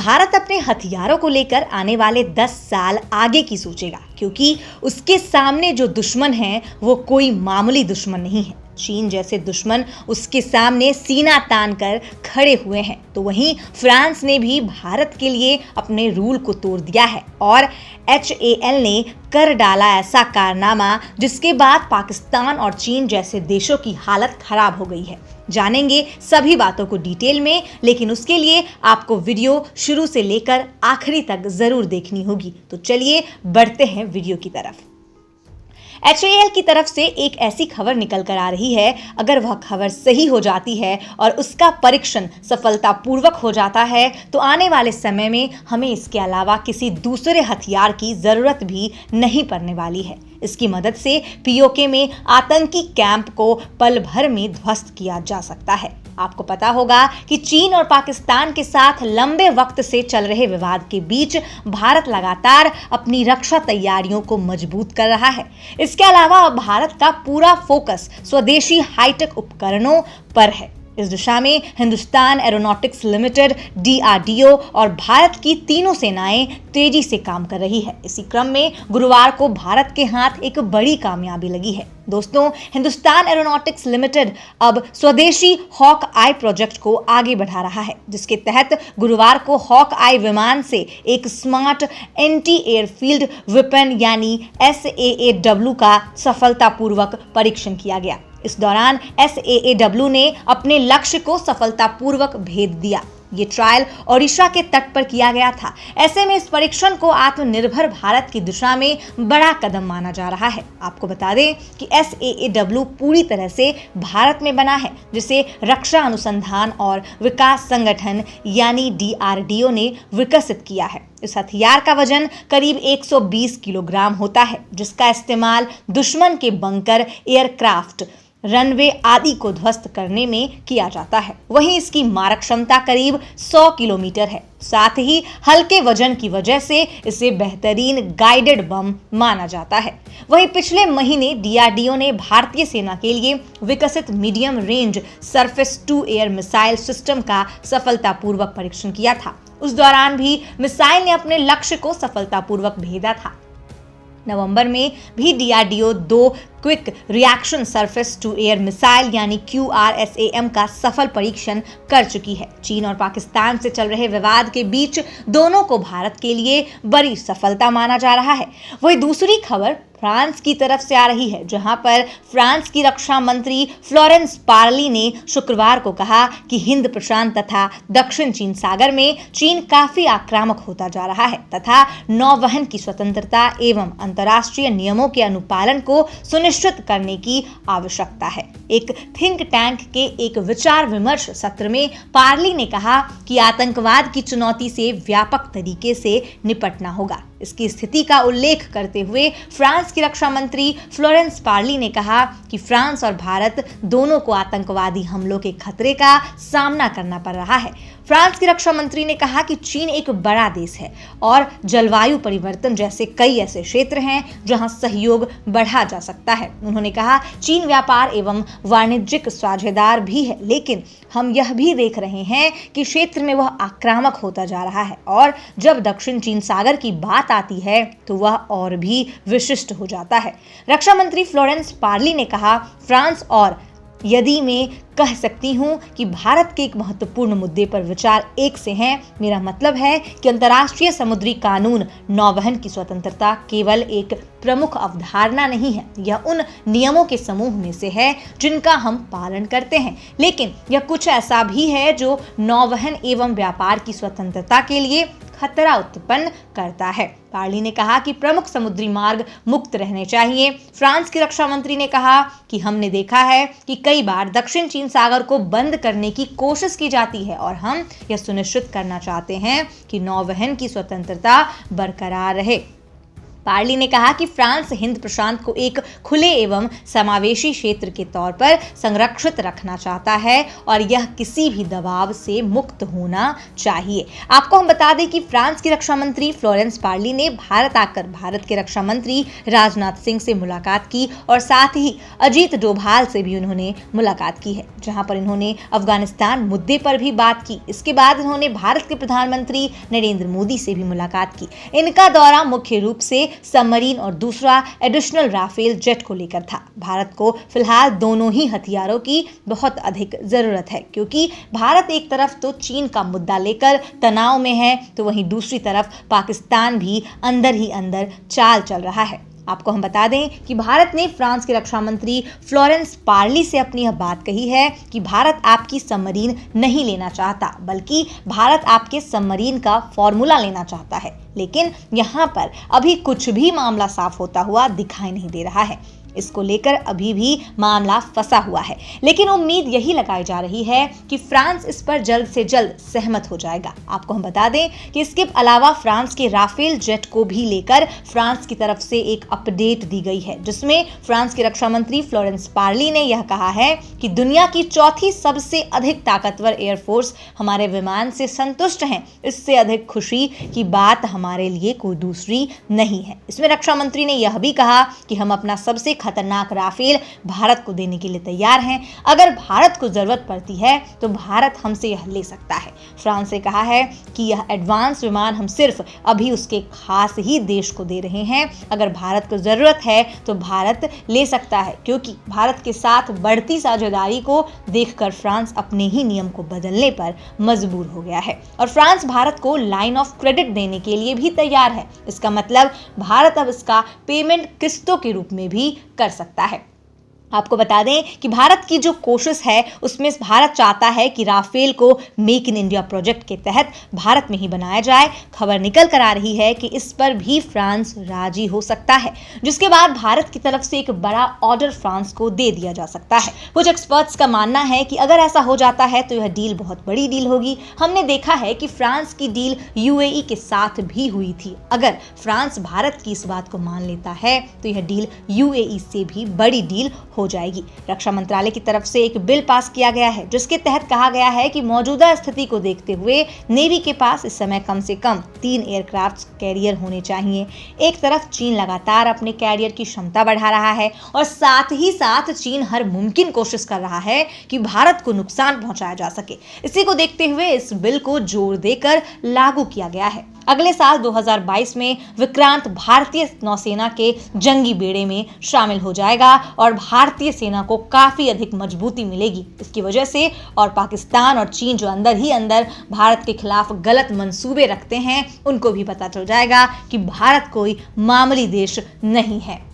भारत अपने हथियारों को लेकर आने वाले 10 साल आगे की सोचेगा, क्योंकि उसके सामने जो दुश्मन है वो कोई मामूली दुश्मन नहीं है। चीन जैसे दुश्मन उसके सामने सीना तान कर खड़े हुए हैं। तो वहीं फ्रांस ने भी भारत के लिए अपने रूल को तोड़ दिया है और HAL ने कर डाला ऐसा कारनामा जिसके बाद पाकिस्तान और चीन जैसे देशों की हालत खराब हो गई है। जानेंगे सभी बातों को डिटेल में, लेकिन उसके लिए आपको वीडियो शुरू से लेकर आखिरी तक जरूर देखनी होगी। तो चलिए बढ़ते हैं वीडियो की तरफ। HAL की तरफ से एक ऐसी खबर निकल कर आ रही है, अगर वह खबर सही हो जाती है और उसका परीक्षण सफलतापूर्वक हो जाता है तो आने वाले समय में हमें इसके अलावा किसी दूसरे हथियार की जरूरत भी नहीं पड़ने वाली है। इसकी मदद से POK में आतंकी कैंप को पल भर में ध्वस्त किया जा सकता है। आपको पता होगा कि चीन और पाकिस्तान के साथ लंबे वक्त से चल रहे विवाद के बीच भारत लगातार अपनी रक्षा तैयारियों को मजबूत कर रहा है। इसके अलावा भारत का पूरा फोकस स्वदेशी हाईटेक उपकरणों पर है। इस दिशा में हिंदुस्तान एरोनॉटिक्स लिमिटेड, DRDO और भारत की तीनों सेनाएं तेजी से काम कर रही है। इसी क्रम में गुरुवार को भारत के हाथ एक बड़ी कामयाबी लगी है। दोस्तों, हिंदुस्तान एरोनॉटिक्स लिमिटेड अब स्वदेशी हॉक आई प्रोजेक्ट को आगे बढ़ा रहा है, जिसके तहत गुरुवार को हॉक आई विमान से एक स्मार्ट एंटी एयरफील्ड वेपन यानी SAAW का सफलतापूर्वक परीक्षण किया गया। इस दौरान SAAW ने अपने लक्ष्य को सफलतापूर्वक भेद दिया। ये ट्रायल ओडिशा के तट पर किया गया था। ऐसे में इस परीक्षण को आत्मनिर्भर भारत की दिशा में बड़ा कदम माना जा रहा है। आपको बता दें कि SAAW पूरी तरह से भारत में बना है, जिसे रक्षा अनुसंधान और विकास संगठन यानी DRDO ने विकसित किया है। इस हथियार का वजन करीब 120 किलोग्राम होता है, जिसका इस्तेमाल दुश्मन के बंकर, एयरक्राफ्ट, रनवे आदि को ध्वस्त करने में किया जाता है। वहीं इसकी मारक क्षमता करीब 100 किलोमीटर है। साथ ही हल्के वजन की वजह से इसे बेहतरीन गाइडेड बम माना जाता है। वहीं पिछले महीने DRDO ने भारतीय सेना के लिए विकसित medium range surface to air missile system का सफलतापूर्वक परीक्षण किया था। उस दौरान भी मिसाइल ने अपने लक्ष्य को सफलतापूर्वक भेदा था। नवंबर में भी DRDO 2 quick reaction surface to air missile यानी QRSAM का सफल परीक्षण कर चुकी है। चीन और पाकिस्तान से चल रहे विवाद के बीच दोनों को भारत के लिए बड़ी सफलता माना जा रहा है। वही दूसरी खबर फ्रांस की तरफ से आ रही है, जहां पर फ्रांस की रक्षा मंत्री फ्लोरेंस पार्ली ने शुक्रवार को कहा कि हिंद प्रशांत तथा दक्षिण चीन सागर में चीन काफी आक्रामक होता जा रहा है तथा नौवहन की स्वतंत्रता एवं अंतर्राष्ट्रीय नियमों के अनुपालन को सुनिश्चित करने की आवश्यकता है। एक थिंक टैंक के एक विचार विमर्श सत्र में पार्ली ने कहा कि आतंकवाद की चुनौती से व्यापक तरीके से निपटना होगा। इसकी स्थिति का उल्लेख करते हुए फ्रांस की रक्षा मंत्री फ्लोरेंस पार्ली ने कहा कि फ्रांस और भारत दोनों को आतंकवादी हमलों के खतरे का सामना करना पड़ रहा है। फ्रांस की रक्षा मंत्री ने कहा कि चीन एक बड़ा देश है और जलवायु परिवर्तन जैसे कई ऐसे क्षेत्र हैं जहां सहयोग बढ़ा जा सकता है। उन्होंने कहा, चीन व्यापार एवं वाणिज्यिक साझेदार भी है, लेकिन हम यह भी देख रहे हैं कि क्षेत्र में वह आक्रामक होता जा रहा है और जब दक्षिण चीन सागर की बात आती है तो वह और भी विशिष्ट हो जाता है। रक्षा मंत्री फ्लोरेंस पार्ली ने कहा, फ्रांस और यदि मैं कह सकती हूं कि भारत के एक महत्वपूर्ण मुद्दे पर विचार एक से हैं। मेरा मतलब है कि अंतर्राष्ट्रीय समुद्री कानून नौवहन की स्वतंत्रता केवल एक प्रमुख अवधारणा नहीं है, यह उन नियमों के समूह में से है जिनका हम पालन करते हैं, लेकिन यह कुछ ऐसा भी है जो नौवहन एवं व्यापार की स्वतंत्रता के लिए खतरा उत्पन्न करता है। पार्ली ने कहा कि प्रमुख समुद्री मार्ग मुक्त रहने चाहिए। फ्रांस की रक्षा मंत्री ने कहा कि हमने देखा है कि कई बार दक्षिण चीन सागर को बंद करने की कोशिश की जाती है और हम यह सुनिश्चित करना चाहते हैं कि नौवहन की स्वतंत्रता बरकरार रहे। पार्ली ने कहा कि फ्रांस हिंद प्रशांत को एक खुले एवं समावेशी क्षेत्र के तौर पर संरक्षित रखना चाहता है और यह किसी भी दबाव से मुक्त होना चाहिए। आपको हम बता दें कि फ्रांस की रक्षा मंत्री फ्लोरेंस पार्ली ने भारत आकर भारत के रक्षा मंत्री राजनाथ सिंह से मुलाकात की और साथ ही अजीत डोभाल से भी उन्होंने मुलाकात की है, जहां पर इन्होंने अफगानिस्तान मुद्दे पर भी बात की। इसके बाद इन्होंने भारत के प्रधानमंत्री नरेंद्र मोदी से भी मुलाकात की। इनका दौरा मुख्य रूप से सबमरीन और दूसरा एडिशनल राफेल जेट को लेकर था। भारत को फिलहाल दोनों ही हथियारों की बहुत अधिक जरूरत है, क्योंकि भारत एक तरफ तो चीन का मुद्दा लेकर तनाव में है, तो वहीं दूसरी तरफ पाकिस्तान भी अंदर ही अंदर चाल चल रहा है। आपको हम बता दें कि भारत ने फ्रांस के रक्षा मंत्री फ्लोरेंस पार्ली से अपनी यह बात कही है कि भारत आपकी सबमरीन नहीं लेना चाहता, बल्कि भारत आपके सबमरीन का फॉर्मूला लेना चाहता है। लेकिन यहाँ पर अभी कुछ भी मामला साफ होता हुआ दिखाई नहीं दे रहा है। इसको लेकर अभी भी मामला फंसा हुआ है, लेकिन उम्मीद यही लगाई जा रही है कि फ्रांस इस पर जल्द से जल्द सहमत हो जाएगा। आपको हम बता दें कि इसके अलावा फ्रांस के राफेल जेट को भी लेकर फ्रांस की तरफ से एक अपडेट दी गई है, जिसमें फ्रांस के रक्षा मंत्री फ्लोरेंस पार्ली ने यह कहा है कि दुनिया की चौथी सबसे अधिक ताकतवर एयरफोर्स हमारे विमान से संतुष्ट हैं। इससे अधिक खुशी की बात हमारे लिए कोई दूसरी नहीं है। इसमें रक्षा मंत्री ने यह भी कहा कि हम अपना सबसे खतरनाक राफेल भारत को देने के लिए तैयार हैं। अगर भारत को जरूरत पड़ती है तो भारत हमसे यह ले सकता है। फ्रांस ने कहा है कि यह एडवांस विमान हम सिर्फ अभी उसके खास ही देश को दे रहे हैं। अगर भारत को जरूरत है तो भारत ले सकता है, क्योंकि भारत के साथ बढ़ती साझेदारी को देखकर फ्रांस अपने ही नियम को बदलने पर मजबूर हो गया है और फ्रांस भारत को लाइन ऑफ क्रेडिट देने के लिए भी तैयार है। इसका मतलब भारत अब इसका पेमेंट किस्तों के रूप में भी कर सकता है। आपको बता दें कि भारत की जो कोशिश है उसमें भारत चाहता है कि राफेल को मेक इन इंडिया प्रोजेक्ट के तहत भारत में ही बनाया जाए। खबर निकल कर आ रही है कि इस पर भी फ्रांस राजी हो सकता है, जिसके बाद भारत की तरफ से एक बड़ा ऑर्डर फ्रांस को दे दिया जा सकता है। कुछ एक्सपर्ट्स का मानना है कि अगर ऐसा हो जाता है तो यह डील बहुत बड़ी डील होगी। हमने देखा है कि फ्रांस की डील यूएई के साथ भी हुई थी। अगर फ्रांस भारत की इस बात को मान लेता है तो यह डील यूएई से भी बड़ी डील हो जाएगी। रक्षा मंत्रालय की तरफ से एक बिल पास किया गया है, जिसके तहत कहा गया है कि मौजूदा स्थिति को देखते हुए नेवी के पास इस समय कम से कम 3 एयरक्राफ्ट कैरियर होने चाहिए। एक तरफ चीन लगातार अपने कैरियर की क्षमता बढ़ा रहा है और साथ ही साथ चीन हर मुमकिन कोशिश कर रहा है कि भारत को नुकसान पहुंचाया जा सके। इसी को देखते हुए इस बिल को जोर देकर लागू किया गया है। अगले साल 2022 में विक्रांत भारतीय नौसेना के जंगी बेड़े में शामिल हो जाएगा और भारतीय सेना को काफी अधिक मजबूती मिलेगी। इसकी वजह से और पाकिस्तान और चीन जो अंदर ही अंदर भारत के खिलाफ गलत मंसूबे रखते हैं, उनको भी पता चल जाएगा कि भारत कोई मामूली देश नहीं है।